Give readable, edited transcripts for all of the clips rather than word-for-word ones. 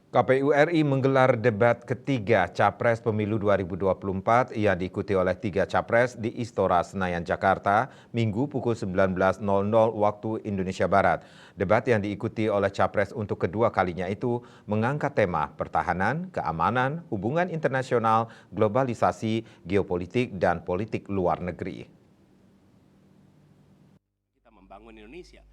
KPU RI menggelar debat ketiga Capres Pemilu 2024 yang diikuti oleh 3 Capres di Istora Senayan, Jakarta, Minggu pukul 19.00 waktu Indonesia Barat. Debat yang diikuti oleh Capres untuk kedua kalinya itu mengangkat tema pertahanan, keamanan, hubungan internasional, globalisasi, geopolitik, dan politik luar negeri. Kita membangun Indonesia.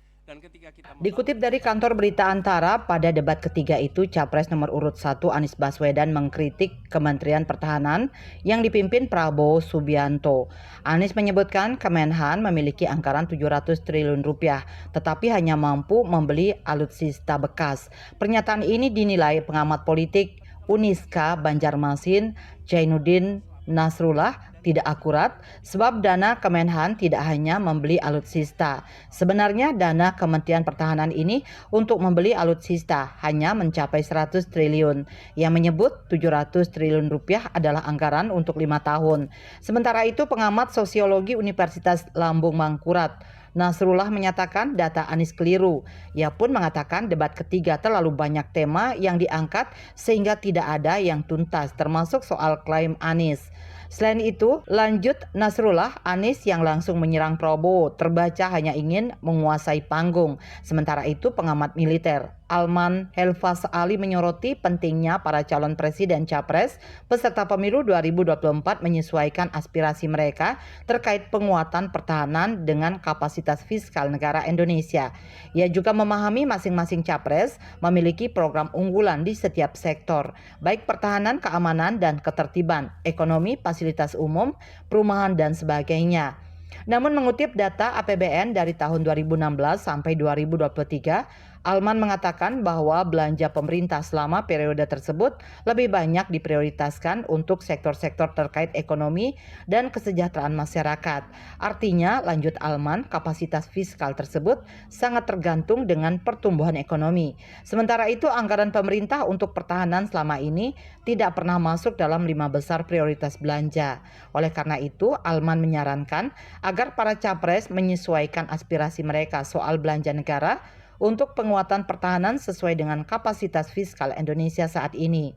Dikutip dari kantor berita Antara, pada debat ketiga itu Capres nomor urut 1 Anies Baswedan mengkritik Kementerian Pertahanan yang dipimpin Prabowo Subianto. Anies menyebutkan Kemenhan memiliki anggaran 700 triliun rupiah, tetapi hanya mampu membeli alutsista bekas. Pernyataan ini dinilai pengamat politik Uniska Banjarmasin, Jainuddin Nasrullah tidak akurat sebab dana Kemenhan tidak hanya membeli alutsista. Sebenarnya dana Kementerian Pertahanan ini untuk membeli alutsista hanya mencapai 100 triliun. Yang menyebut 700 triliun rupiah adalah anggaran untuk 5 tahun. Sementara itu pengamat sosiologi Universitas Lambung Mangkurat Nasrullah menyatakan data Anies keliru. Ia pun mengatakan debat ketiga terlalu banyak tema yang diangkat sehingga tidak ada yang tuntas, termasuk soal klaim Anies. Selain itu, lanjut Nasrullah, Anies yang langsung menyerang Prabowo terbaca hanya ingin menguasai panggung. Sementara itu pengamat militer Alman Helfas Ali menyoroti pentingnya para calon presiden capres peserta pemilu 2024 menyesuaikan aspirasi mereka terkait penguatan pertahanan dengan kapasitas fiskal negara Indonesia. Ia juga memahami masing-masing capres memiliki program unggulan di setiap sektor, baik pertahanan, keamanan, dan ketertiban, ekonomi, fasilitas umum, perumahan, dan sebagainya. Namun mengutip data APBN dari tahun 2016 sampai 2023, Alman mengatakan bahwa belanja pemerintah selama periode tersebut lebih banyak diprioritaskan untuk sektor-sektor terkait ekonomi dan kesejahteraan masyarakat. Artinya, lanjut Alman, kapasitas fiskal tersebut sangat tergantung dengan pertumbuhan ekonomi. Sementara itu, anggaran pemerintah untuk pertahanan selama ini tidak pernah masuk dalam 5 besar prioritas belanja. Oleh karena itu, Alman menyarankan agar para capres menyesuaikan aspirasi mereka soal belanja negara untuk penguatan pertahanan sesuai dengan kapasitas fiskal Indonesia saat ini.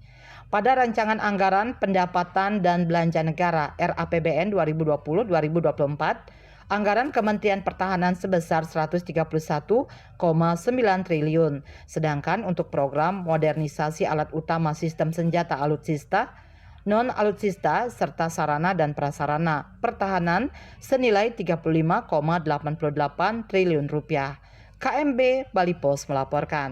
Pada rancangan anggaran pendapatan dan belanja negara RAPBN 2020-2024, anggaran Kementerian Pertahanan sebesar 131,9 triliun. Sedangkan untuk program modernisasi alat utama sistem senjata alutsista, non-alutsista, serta sarana dan prasarana pertahanan senilai 35,88 triliun rupiah. KMB Bali Pos melaporkan.